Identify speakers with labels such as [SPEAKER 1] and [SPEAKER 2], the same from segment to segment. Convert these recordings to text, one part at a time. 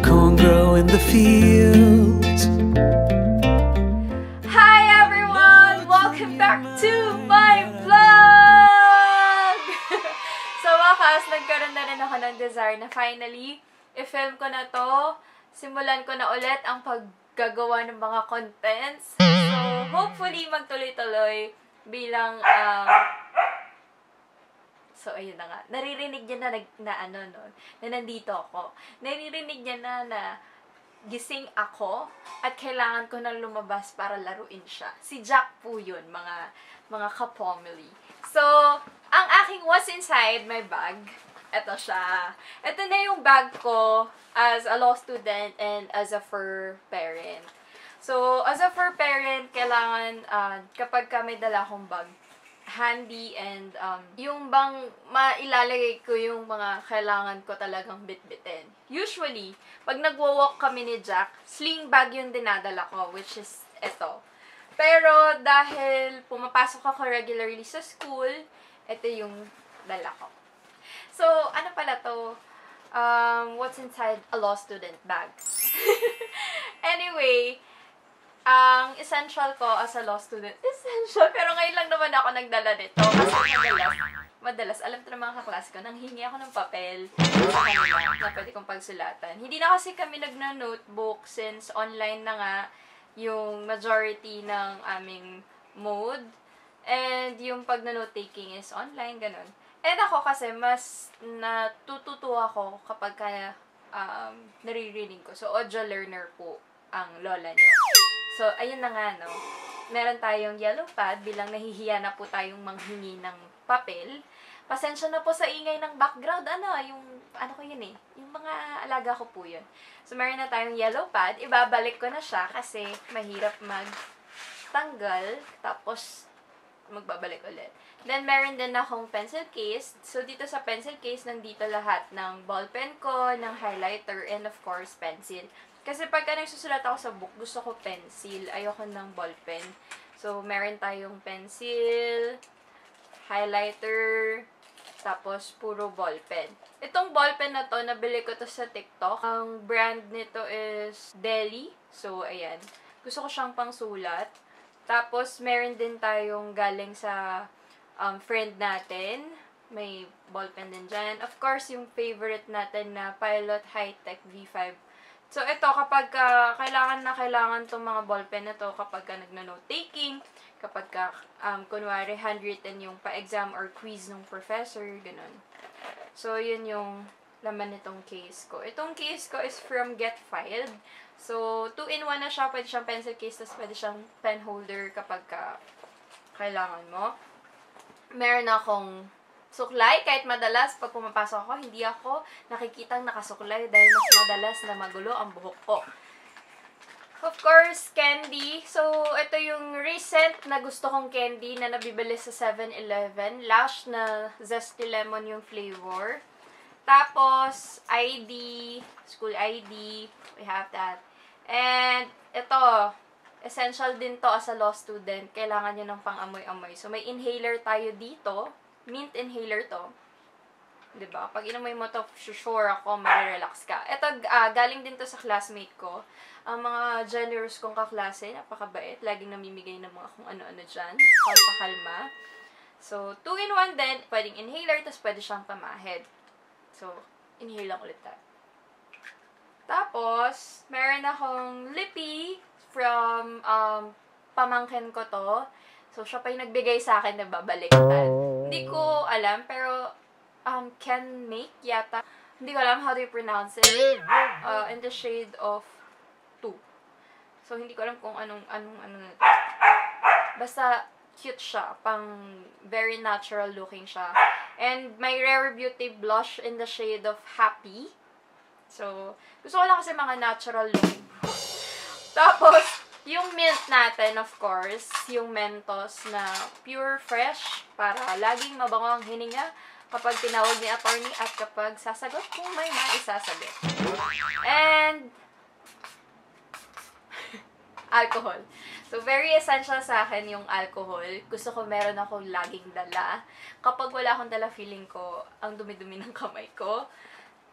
[SPEAKER 1] corn grow in the fields.
[SPEAKER 2] Hi everyone! Welcome back to my vlog! Sa wakas, nagkaroon na rin ako ng desire na finally, i-film ko na to. Simulan ko na ulit ang paggagawa ng mga contents. So, hopefully, magtuloy-tuloy bilang, So, ayun na nga. Naririnig niya na nandito ako. Naririnig niya na gising ako at kailangan ko nang lumabas para laruin siya. Si Jack po yun, mga ka-pomely. So, ang aking what's inside my bag, eto siya. Ito na yung bag ko as a law student and as a fur parent. So, as a fur parent, kailangan kapag may dala akong bag, handy and yung bang mailalagay ko yung mga kailangan ko talagang bitbitin. Usually, pag nagwo-walk kami ni Jack, sling bag yung dinadala ko, which is ito. Pero dahil pumapasok ako regularly sa school, ito yung dala ko. So, ano pala to? What's inside a law student bag? Anyway, ang essential ko as a law student, pero ngayon lang naman ako nagdala nito. Kasi madalas, alam to ng mga kaklase ko, nanghingi ako ng papel sa kanila na pwede kong pagsulatan. Hindi na kasi kami nagna-notebook since online na nga yung majority ng aming mode. And yung pag na-note-taking is online, ganun. And ako kasi, mas natututo ako kapag naririnig ko. So, audio learner po ang lola niyo. So, ayun na nga, no. Meron tayong yellow pad bilang nahihiya na po tayong manghingi ng papel. Pasensya na po sa ingay ng background. Ano ko yun eh. Yung mga alaga ko po yun. So, meron na tayong yellow pad. Ibabalik ko na siya kasi mahirap magtanggal. Tapos, magbabalik ulit. Then, meron din akong pencil case. So, dito sa pencil case, nandito lahat ng ballpen ko, ng highlighter, and of course, pencil. Kasi pagka nagsusulat ako sa book, gusto ko pencil. Ayoko ng ballpen. So, meron tayong pencil, highlighter, tapos puro ballpen. Itong ballpen na to, nabili ko to sa TikTok. Ang brand nito is Deli. So, ayan. Gusto ko siyang pangsulat. Tapos, meron din tayong galing sa friend natin. May ballpen din dyan. Of course, yung favorite natin na Pilot High-Tech V5. So, ito, kapag kailangan itong mga ballpen na to, kapag nagna-note-taking, kapag kunwari, handwritten yung pa-exam or quiz ng professor, ganun. So, yun yung laman nitong case ko. Itong case ko is from Get Filed. So, 2-in-1 na siya. Pwede siyang pencil case, tapos pwede siyang pen holder kapag kailangan mo. Meron akong suklay, kahit madalas, pag pumapasok ako, hindi ako nakikitang nakasuklay dahil mas madalas na magulo ang buhok ko. Of course, candy. So, ito yung recent na gusto kong candy na nabibili sa 7-Eleven. Lush na zesty lemon yung flavor. Tapos, ID, school ID, we have that. And, ito, essential din to as a law student. Kailangan nyo ng pang-amoy-amoy. So, may inhaler tayo dito. Mint inhaler to. Diba? Pag inamoy mo to, sure ako, marirelax ka. Ito, galing din to sa classmate ko. Ang mga generous kong kaklase, napakabait. Laging namimigay ng mga kung ano-ano dyan. Pampakalma. So, 2-in-1 din. Pwedeng inhaler, tapos pwede siyang pamahid. So, inhale lang ulit tayo. Tapos, meron akong lippy from pamangkin ko to. So, siya pa yung nagbigay sa akin na babaliktad. Hindi ko alam, pero can make yata. Hindi ko alam how do you pronounce it. In the shade of 2. So, hindi ko alam kung anong basta, cute siya. Pang very natural looking siya. And my Rare Beauty blush in the shade of Happy. So, gusto ko lang kasi mga natural looking. Tapos, yung mint natin, of course, yung Mentos na pure fresh para laging mabango ang hininga kapag tinawag ni attorney at kapag sasagot kung may maisasagot. And alcohol. So, very essential sa akin yung alcohol. Gusto ko meron ako laging dala. Kapag wala akong dala, feeling ko ang dumi-dumi ng kamay ko.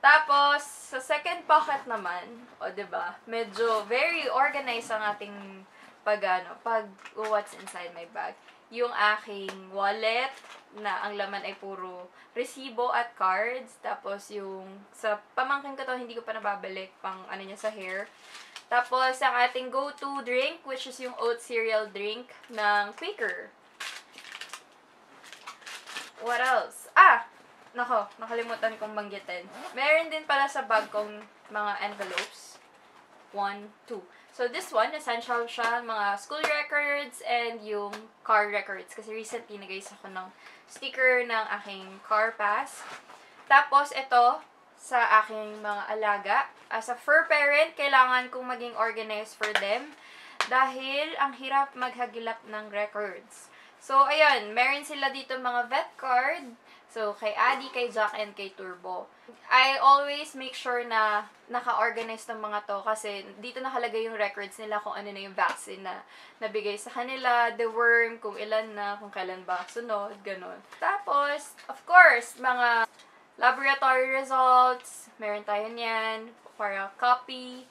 [SPEAKER 2] Tapos, sa second pocket naman, o diba, medyo very organized ang ating pag what's inside my bag. Yung aking wallet, na ang laman ay puro resibo at cards. Tapos, yung sa pamangkin ko to, hindi ko pa nababalik pang ano niya sa hair. Tapos, ang ating go-to drink, which is yung oat cereal drink ng Quaker. What else? Nako, nakalimutan kong banggitin. Meron din pala sa bag kong mga envelopes. 1, 2. So, this one, essential siya, mga school records and yung car records. Kasi recently, nag-ayos ako ng sticker ng aking car pass. Tapos, ito, sa aking mga alaga. As a fur parent, kailangan kong maging organized for them. Dahil, ang hirap maghagilap ng records. So, ayun, meron sila dito mga vet card. So, kay Adi, kay Jack, and kay Turbo. I always make sure na naka-organize ng mga to kasi dito nakalagay yung records nila kung ano na yung vaccine na nabigay sa kanila, the worm, kung ilan na, kung kailan ba sunod, ganun. Tapos, of course, mga laboratory results, meron tayo niyan, para copy,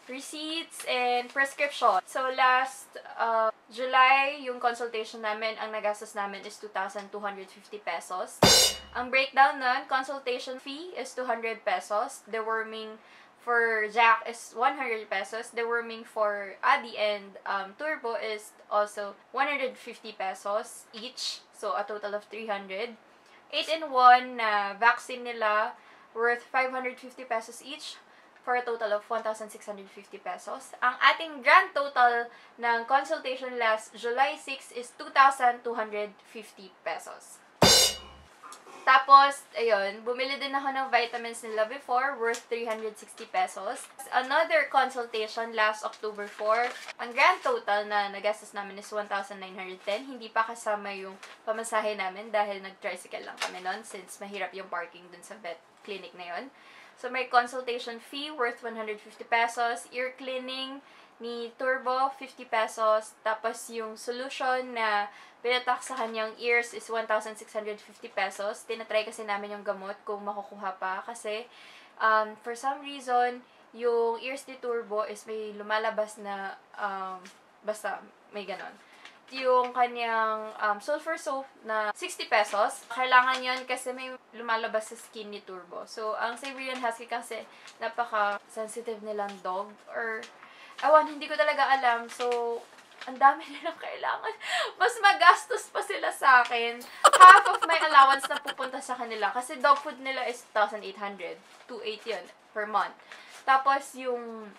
[SPEAKER 2] receipts, and prescription. So, last July, yung consultation namin, ang nagastos namin is 2,250 pesos. Ang breakdown nun, consultation fee is 200 pesos. Deworming for Jack is 100 pesos. Deworming for Adi and Turbo is also 150 pesos each. So, a total of 300. 8-in-1 na vaccine nila worth 550 pesos each, for a total of 1,650 pesos. Ang ating grand total ng consultation last July 6 is 2,250 pesos. Tapos, ayun, bumili din ako ng vitamins nila before, worth 360 pesos. Another consultation last October 4. Ang grand total na nagastos namin is 1,910. Hindi pa kasama yung pamasahe namin dahil nag-tricycle lang kami nun since mahirap yung parking dun sa vet clinic na yun. So, may consultation fee worth 150 pesos. Ear cleaning ni Turbo, 50 pesos. Tapos, yung solution na pinatak sa kanyang ears is 1,650 pesos. Tinatry kasi namin yung gamot kung makukuha pa. Kasi, for some reason, yung ears ni Turbo is may lumalabas na, basta, may ganon. Yung kanyang sulfur soap na 60 pesos. Kailangan yon kasi may lumalabas sa skin ni Turbo. So, ang Siberian Husky kasi napaka-sensitive nilang dog. Or, hindi ko talaga alam. So, ang dami nilang kailangan. Mas magastos pa sila sa akin. Half of my allowance na pupunta sa kanila. Kasi dog food nila is 1,800. 2,800 yun per month. Tapos, yung,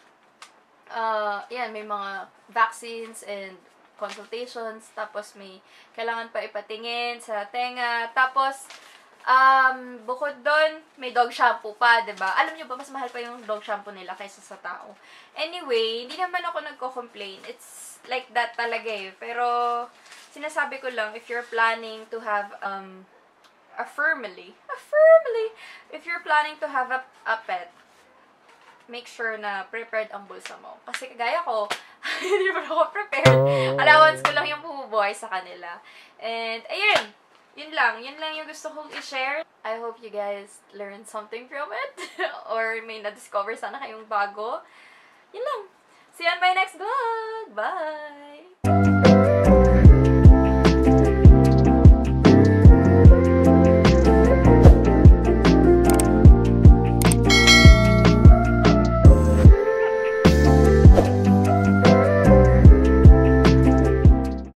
[SPEAKER 2] yan, may mga vaccines and consultations, tapos may kailangan pa ipatingin sa tenga, tapos bukod doon, may dog shampoo pa, 'di ba? Alam niyo ba, mas mahal pa yung dog shampoo nila kaysa sa tao. Anyway, hindi naman ako nagko-complain. It's like that talaga eh. Pero sinasabi ko lang, if you're planning to have a family, if you're planning to have a pet, make sure na prepared ang bulsa mo. Kasi kagaya ko, hindi pa ako prepared. Allowance ko lang yung bumubuhay sa kanila. And, ayun. Yun lang yung gusto kong i-share. I hope you guys learned something from it. Or may na-discover sana kayong bago. Yun lang. See you on my next vlog!